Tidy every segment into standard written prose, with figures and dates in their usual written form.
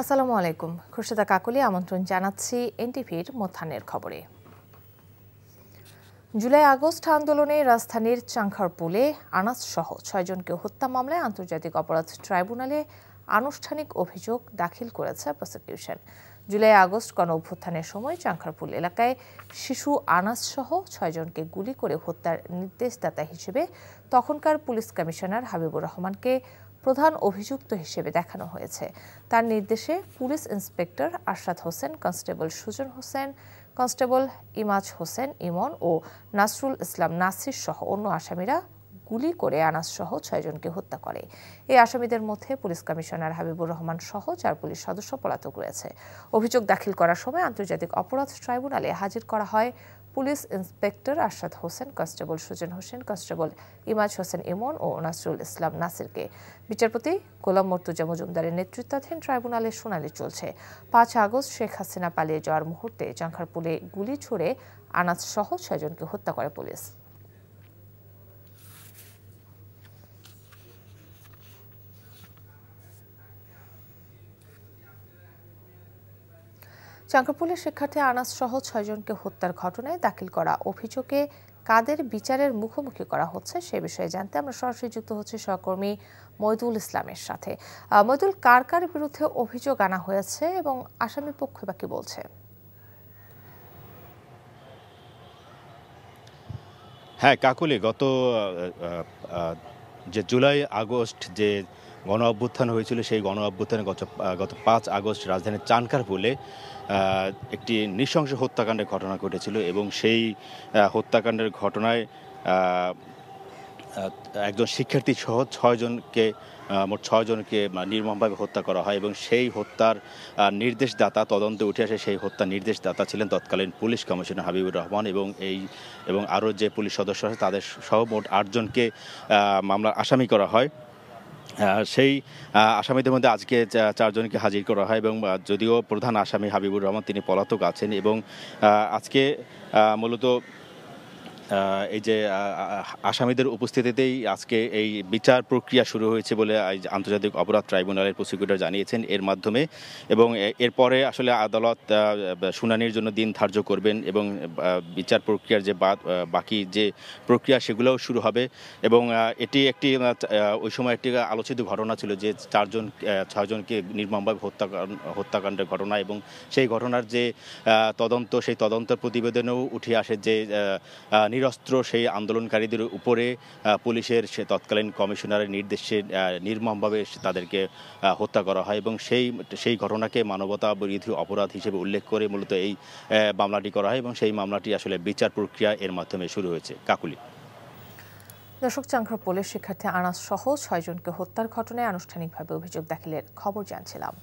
আসসালামু আলাইকুম। খুরশেদা কাকলি আমন্ত্রণ জানাচ্ছি এনটিভির মধ্যাহ্নের খবরে। জুলাই আগস্ট আন্দোলনে রাজধানীর চাংখারপুলে আনাস সহ ৬ জনকে হত্যা মামলায় আন্তর্জাতিক অপরাধ ট্রাইব্যুনালে আনুষ্ঠানিক অভিযোগ দাখিল করেছে প্রসিকিউশন। জুলাই আগস্ট গণ অভ্যুত্থানের সময় চাংখারপুল এলাকায় শিশু আনাস সহ ৬ জনকে গুলি করে হত্যার নির্দেশদাতা হিসেবে তখনকার পুলিশ কমিশনার হাবিবুর রহমানকে প্রধান অভিযুক্ত হিসেবে দেখানো হয়েছে। তার নির্দেশে police inspector Arshad Hossain, constable Sujon Hossain, constable Imaj Hossain Emon ও নাসরুল ইসলাম নাসির সহ অন্য আসামিরা গুলি করে আনাস সহ ৬ জনকে হত্যা করে। এই আসামিদের মধ্যে পুলিশ কমিশনার হাবিবুর রহমান সহ ৪ পুলিশ সদস্য পলাতক রয়েছে। অভিযোগ দাখিল করার সময় আন্তর্জাতিক অপরাধ ট্রাইব্যুনালে হাজির করা হয় police inspector Arshad Hossain, constable Sujon Hossain, constable Imaj Hossain Emon ও নাসরুল ইসলাম নাসিরকে। বিচারপতি গোলাম মর্তুজা মজুমদারের নেতৃত্বাধীন ট্রাইব্যুনালে শুনানি চলছে। ৫ আগস্ট শেখ হাসিনা পালিয়ে যাওয়ার মুহূর্তে চাংখারপুলে গুলি ছুড়ে আনাস সহ ৬ জনকে হত্যা করে পুলিশ। চাংখারপুলের শিক্ষার্থী আনাস সহ ৬ জনকে হত্যার ঘটনায় দাখিল করা অভিযোগে কাদের বিচারের মুখোমুখি করা হচ্ছে সে বিষয়ে জানতে আমরা সরাসরি যুক্ত হচ্ছি সহকর্মী মইদুল ইসলামের সাথে। মইদুল, কার কার বিরুদ্ধে অভিযোগ আনা হয়েছে এবং আসামি পক্ষ বা কি বলছে? হ্যাঁ কাকুলি, গত যে জুলাই আগস্ট যে গণ অভ্যুত্থান হয়েছিল সেই গণ অভ্যুত্থানে গত ৫ আগস্ট রাজধানীর চানখারপুলে একটি নৃশংস হত্যাকাণ্ডের ঘটনা ঘটেছিল এবং সেই হত্যাকাণ্ডের ঘটনায় একজন শিক্ষার্থী সহ ৬ জনকে মোট ৬ জনকে নির্মমভাবে হত্যা করা হয় এবং সেই হত্যার নির্দেশদাতা তদন্তে উঠে আসে সেই হত্যার নির্দেশদাতা ছিলেন তৎকালীন পুলিশ কমিশনার হাবিবুর রহমান এবং আরও যে পুলিশ সদস্য আছে তাদের সহ মোট ৮ জনকে মামলার আসামি করা হয়। সেই আসামিদের মধ্যে আজকে ৪ জনকে হাজির করা হয় এবং যদিও প্রধান আসামি হাবিবুর রহমান তিনি পলাতক আছেন এবং আজকে মূলত এই যে আসামিদের উপস্থিতিতেই আজকে এই বিচার প্রক্রিয়া শুরু হয়েছে বলে আন্তর্জাতিক অপরাধ ট্রাইব্যুনালের প্রসিকিউটর জানিয়েছেন এর মাধ্যমে এবং এরপরে আসলে আদালত শুনানির জন্য দিন ধার্য করবেন এবং বিচার প্রক্রিয়ার যে বাকি যে প্রক্রিয়া সেগুলোও শুরু হবে এবং এটি একটি ওই সময় একটি আলোচিত ঘটনা ছিল যে ৬ জনকে নির্মমভাবে হত্যাকাণ্ডের ঘটনা এবং সেই ঘটনার যে তদন্ত সেই তদন্তের প্রতিবেদনেও উঠে আসে যে নিরস্ত্র সেই আন্দোলনকারীদের উপরে পুলিশের সে তৎকালীন কমিশনারের নির্দেশে নির্মমভাবে তাদেরকে হত্যা করা হয় এবং সেই ঘটনাকে মানবতা বিরোধী অপরাধ হিসেবে উল্লেখ করে মূলত এই মামলাটি করা হয় এবং সেই মামলাটি আসলে বিচার প্রক্রিয়া এর মাধ্যমে শুরু হয়েছে। কাকুলি, দর্শক, চাংখারপুলের শিক্ষার্থী আনাস সহ ৬ জনকে হত্যার ঘটনায় আনুষ্ঠানিকভাবে অভিযোগ দাখিলের খবর জানছিলাম।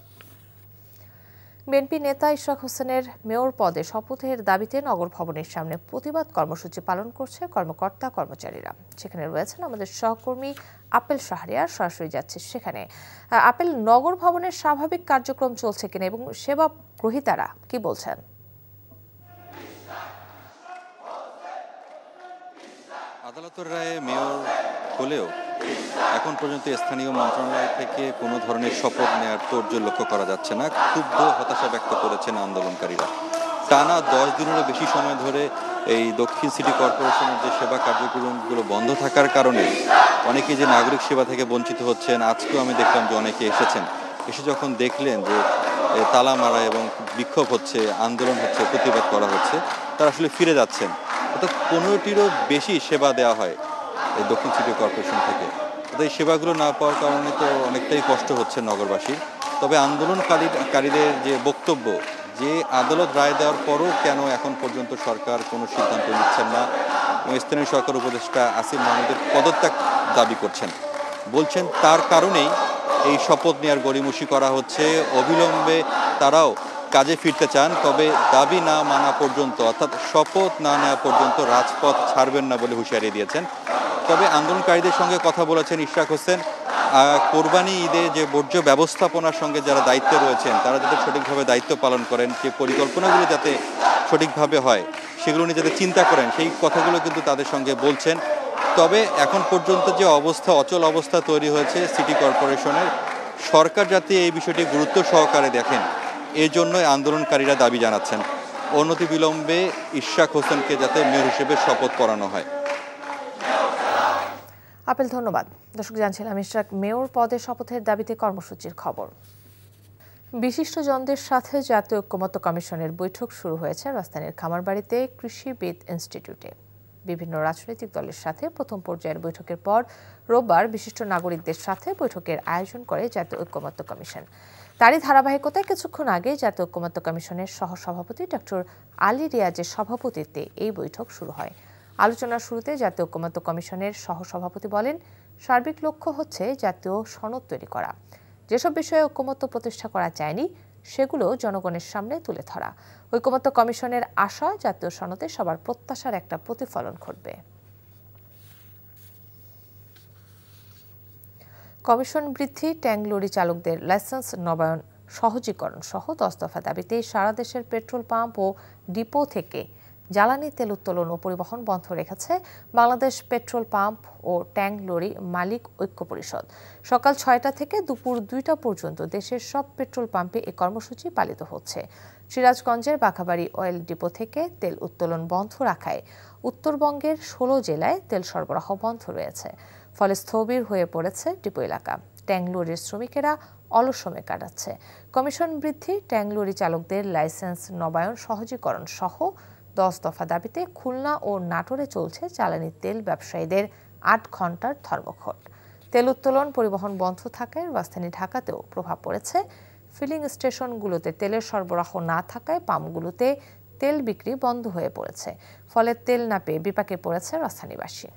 বিএনপি নেতা ইশরাক হোসেনের মেয়র পদে শপথের দাবিতে নগর ভবনের সামনে প্রতিবাদ কর্মসূচি পালন করছে কর্মকর্তা কর্মচারীরা। সেখানে রয়েছেন আমাদের সহকর্মী আপেল শাহরিয়ার, সরাসরি যাচ্ছে সেখানে। আপেল, নগর ভবনের স্বাভাবিক কার্যক্রম চলছে কিনা এবং সেবা গ্রহীতারা কি বলছেন? আদালতের রায়ে মেয়র হলেও এখন পর্যন্ত স্থানীয় মন্ত্রণালয় থেকে কোনো ধরনের শপথ নেওয়ার তোড়জোড় লক্ষ্য করা যাচ্ছে না। ক্ষুব্ধ হতাশা ব্যক্ত করেছেন আন্দোলনকারীরা। টানা ১০ দিনেরও বেশি সময় ধরে এই দক্ষিণ সিটি কর্পোরেশনের যে সেবা কার্যক্রমগুলো বন্ধ থাকার কারণে অনেকে যে নাগরিক সেবা থেকে বঞ্চিত হচ্ছেন। আজকেও আমি দেখলাম যে অনেকে এসেছেন, এসে যখন দেখলেন যে তালা মারা এবং বিক্ষোভ হচ্ছে, আন্দোলন হচ্ছে, প্রতিবাদ করা হচ্ছে, তারা আসলে ফিরে যাচ্ছেন। অর্থাৎ ১৫টিরও বেশি সেবা দেওয়া হয় এই দক্ষিণ সিটি কর্পোরেশন থেকে। এই সেবাগুলো না পাওয়ার কারণে তো অনেকটাই কষ্ট হচ্ছে নগরবাসীর। তবে আন্দোলনকারীদের যে বক্তব্য, যে আদালত রায় দেওয়ার পরও কেন এখন পর্যন্ত সরকার কোনো সিদ্ধান্ত নিচ্ছেন না এবং স্থানীয় সরকার উপদেষ্টা আসিফ মাহমুদের পদত্যাগ দাবি করছেন, বলছেন তার কারণেই এই শপথ নেওয়ার গড়িমসি করা হচ্ছে। অবিলম্বে তারাও কাজে ফিরতে চান, তবে দাবি না মানা পর্যন্ত, অর্থাৎ শপথ না নেওয়া পর্যন্ত রাজপথ ছাড়বেন না বলে হুঁশিয়ারি দিয়েছেন। তবে আন্দোলনকারীদের সঙ্গে কথা বলেছেন ইশরাক হোসেন। কোরবানি ঈদে যে বর্জ্য ব্যবস্থাপনার সঙ্গে যারা দায়িত্বে রয়েছেন তারা যাতে সঠিকভাবে দায়িত্ব পালন করেন, যে পরিকল্পনাগুলো যাতে সঠিকভাবে হয় সেগুলো নিয়ে যাতে চিন্তা করেন, সেই কথাগুলো কিন্তু তাদের সঙ্গে বলছেন। তবে এখন পর্যন্ত যে অবস্থা, অচল অবস্থা তৈরি হয়েছে সিটি কর্পোরেশনের, সরকার যাতে এই বিষয়টি গুরুত্ব সহকারে দেখেন এজন্যই আন্দোলনকারীরা দাবি জানাচ্ছেন অনতিবিলম্বে ইশরাক হোসেনকে যাতে মেয়র হিসেবে শপথ করানো হয়। আপেল, ধন্যবাদ। দর্শক, জানছিলাম ইশরাক মেয়র পদে শপথের দাবিতে কর্মসূচির খবর। বিশিষ্টজনদের সাথে জাতীয় ঐক্যমত্য কমিশনের বৈঠক শুরু হয়েছে রাজধানীর খামারবাড়িতে কৃষিবিদ ইনস্টিটিউটে। বিভিন্ন রাজনৈতিক দলের সাথে প্রথম পর্যায়ের বৈঠকের পর রোববার বিশিষ্ট নাগরিকদের সাথে বৈঠকের আয়োজন করে জাতীয় ঐক্যমত্য কমিশন। তারই ধারাবাহিকতায় কিছুক্ষণ আগে জাতীয় ঐক্যমত্য কমিশনের সহসভাপতি ডক্টর আলী রিয়াজের সভাপতিত্বে এই বৈঠক শুরু হয়। আলোচনার শুরুতে জাতীয় ঐক্যমত্য কমিশনের সহসভাপতি বলেন, সার্বিক লক্ষ্য হচ্ছে জাতীয় সনদ তৈরি করা। যেসব বিষয়ে ঐক্যমত্য প্রতিষ্ঠা করা যায়নি সেগুলো জনগণের সামনে তুলে ধরা। ঐক্যমত্য কমিশনের আশা, জাতীয় সনদে সবার প্রত্যাশার একটা প্রতিফলন ঘটবে। কমিশন বৃদ্ধি, ট্যাঙ্ক লরি চালকদের লাইসেন্স নবায়ন সহজীকরণ সহ 10 দফা দাবিতে সারা দেশের পেট্রোল পাম্প ও ডিপো থেকে জ্বালানি তেল উত্তোলন ও পরিবহন বন্ধ রেখেছে বাংলাদেশ পেট্রোল পাম্প ও ট্যাঙ্ক লরি মালিক ঐক্য পরিষদ। সকাল 6টা থেকে দুপুর 2টা পর্যন্ত দেশের সব পেট্রোল পাম্পে এই কর্মসূচি পালিত হচ্ছে। সিরাজগঞ্জের বাঘাবাড়ি অয়েল ডিপো থেকে তেল উত্তোলন বন্ধ রাখায় উত্তরবঙ্গের 16 জেলায় তেল সরবরাহ বন্ধ রয়েছে। ফলে স্থবির হয়ে পড়েছে ডিপো এলাকা। ট্যাঙ্ক লরির শ্রমিকেরা অলস সময় কাটাচ্ছে। কমিশন বৃদ্ধি, ট্যাঙ্ক লরি চালকদের লাইসেন্স নবায়ন সহজীকরণ সহ 10 দফা দাবিতে খুলনা ও নাটোরে চলছে জ্বালানি তেল ব্যবসায়ীদের 8 ঘন্টার ধর্মঘট। তেল উত্তোলন পরিবহন বন্ধ থাকায় রাজধানী ঢাকাতেও প্রভাব পড়েছে। ফিলিং স্টেশনগুলোতে তেলের সরবরাহ না থাকায় পাম্পগুলোতে তেল বিক্রি বন্ধ হয়ে পড়েছে। ফলে তেল না পেয়ে বিপাকে পড়েছে রাজধানীবাসী।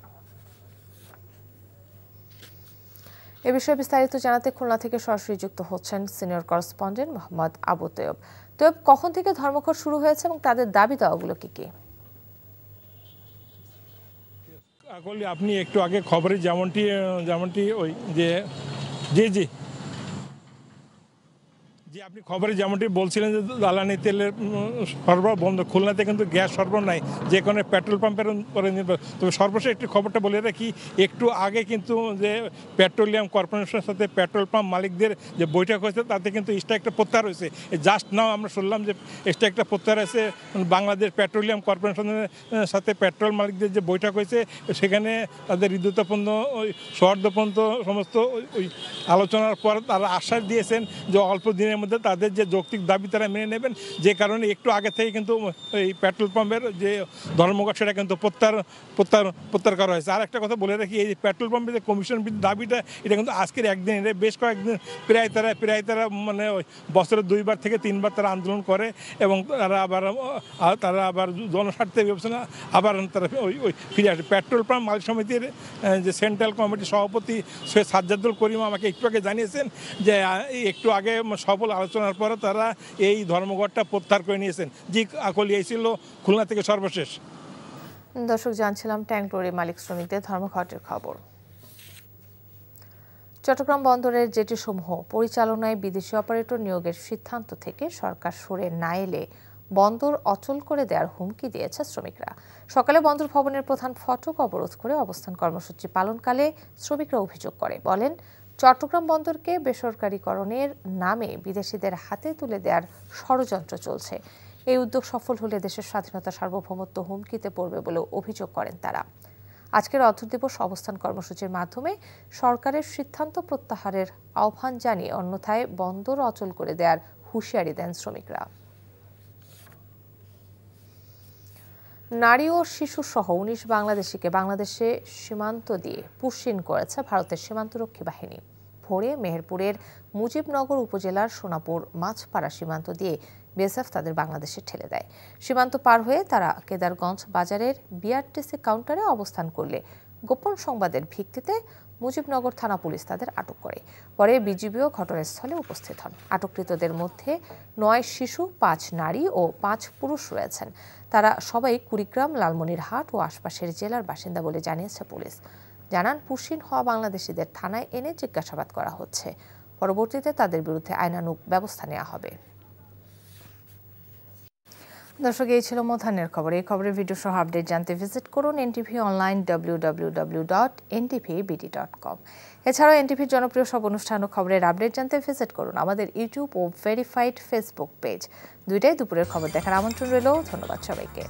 এ বিষয়ে বিস্তারিত জানাতে খুলনা থেকে সরাসরি যুক্ত হচ্ছেন সিনিয়র করেসপন্ডেন্ট মোহাম্মদ আবু তৈয়ব। তৈয়ব, কখন থেকে ধর্মঘট শুরু হয়েছে এবং তাদের দাবি দাওয়াগুলো কি কি? আপনি একটু আগে খবরে যেমনটি ওই যে জি আপনি খবরে যেমনটি বলছিলেন যে জ্বালানি তেলের সরবরাহ বন্ধ। খুলনাতে কিন্তু গ্যাস সরবরাহ নাই, যে কোনো পেট্রোল পাম্পের উপরে নির্ভর। তবে সর্বশেষ একটি খবরটা বলে রাখি, একটু আগে কিন্তু যে পেট্রোলিয়াম কর্পোরেশনের সাথে পেট্রোল পাম্প মালিকদের যে বৈঠক হয়েছে তাতে কিন্তু স্ট্রাইকটা প্রত্যাহার হয়েছে। জাস্ট নাও আমরা শুনলাম যে স্ট্রাইকটা প্রত্যাহার হয়েছে। বাংলাদেশ পেট্রোলিয়াম কর্পোরেশনের সাথে পেট্রোল মালিকদের যে বৈঠক হয়েছে সেখানে তাদের হৃদয়পূর্ণ ওই সৌহার্দ্যপূর্ণ সমস্ত ওই আলোচনার পর তারা আশ্বাস দিয়েছেন যে অল্প দিনের মধ্যে তাদের যে যৌক্তিক দাবি তারা মেনে নেবেন। যে কারণে একটু আগে থেকে কিন্তু এই পেট্রোল পাম্পের যে ধর্মঘট সেটা কিন্তু প্রত্যাহার করা হয়েছে। আর একটা কথা বলে রাখি, এই পেট্রোল পাম্পের যে কমিশন দাবিটা এটা কিন্তু আজকের একদিন, এটা বেশ কয়েকদিন প্রায় তারা মানে বছরে 2বার থেকে 3বার তারা আন্দোলন করে এবং তারা আবার জনস্বার্থে বিবেচনা আবার তারা ওই ফিরে আসে। পেট্রোল পাম্প মালিক সমিতির যে সেন্ট্রাল কমিটির সভাপতি সৈয়দ সাজ্জাদুল করিম আমাকে একটু আগে জানিয়েছেন যে একটু আগে সফল আলোচনার পরে তারা এই ধর্মঘটটা প্রত্যাহার করে নিয়েছেন। জি আকল, এই ছিল খুলনা থেকে সর্বশেষ। দর্শক, জানছিলাম ট্যাঙ্ক লরি মালিক শ্রমিকদের ধর্মঘটের খবর। চট্টগ্রাম বন্দরের জেটিসমূহ পরিচালনায় বিদেশি অপারেটর নিয়োগের সিদ্ধান্ত থেকে সরকার সরে না এলে বন্দর অচল করে দেওয়ার হুমকি দিয়েছে শ্রমিকরা। সকালে বন্দর ভবনের প্রধান ফটক অবরোধ করে অবস্থান কর্মসূচি পালনকালে শ্রমিকরা অভিযোগ করে বলেন, চট্টগ্রাম বন্দরকে বেসরকারীকরণের নামে বিদেশিদের হাতে তুলে দেওয়ার ষড়যন্ত্র চলছে। এই উদ্যোগ সফল হলে দেশের স্বাধীনতা সার্বভৌমত্ব হুমকিতে পড়বে বলে অভিযোগ করেন তারা। আজকের অর্ধ দিবস অবস্থান কর্মসূচির মাধ্যমে সরকারের সিদ্ধান্ত প্রত্যাহারের আহ্বান জানিয়ে অন্যথায় বন্দর অচল করে দেওয়ার হুঁশিয়ারি দেন শ্রমিকরা। নারী ও শিশু সহ 19 বাংলাদেশিকে বাংলাদেশে সীমান্ত দিয়ে পুশিন করেছে ভারতের সীমান্তরক্ষী বাহিনী। ভোরে মেহেরপুরের মুজিবনগর উপজেলার সোনাপুর মাছপাড়া সীমান্ত দিয়ে বিএসএফ তাদের বাংলাদেশে ঠেলে দেয়। সীমান্ত পার হয়ে তারা কেদারগঞ্জ বাজারের বিআরটিসি কাউন্টারে অবস্থান করলে গোপন সংবাদের ভিত্তিতে মুজিবনগর থানা পুলিশ তাদের আটক করে। পরে বিজিবিও ঘটনাস্থলে উপস্থিত হন। আটককৃতদের মধ্যে 9 শিশু, 5 নারী ও 5 পুরুষ রয়েছেন। তারা সবাই কুড়িগ্রাম, লালমনিরহাট ও আশপাশের জেলার বাসিন্দা বলে জানিয়েছে পুলিশ। জানান, পুশিন হওয়া বাংলাদেশিদের থানায় এনে জিজ্ঞাসাবাদ করা হচ্ছে। পরবর্তীতে তাদের বিরুদ্ধে আইনানুগ ব্যবস্থা নেওয়া হবে। দর্শক, এই ছিল মধ্যাহ্নের খবর। এই খবরের ভিডিও সহ আপডেট জানতে ভিজিট করুন এনটিভি অনলাইন www.ntvbd.com। এছাড়াও এনটিভির জনপ্রিয় সব অনুষ্ঠান ও খবরের আপডেট জানতে ভিজিট করুন আমাদের ইউটিউব ও ভেরিফাইড ফেসবুক পেজ। দুইটাই দুপুরের খবর দেখার আমন্ত্রণ রইল। ধন্যবাদ সবাইকে।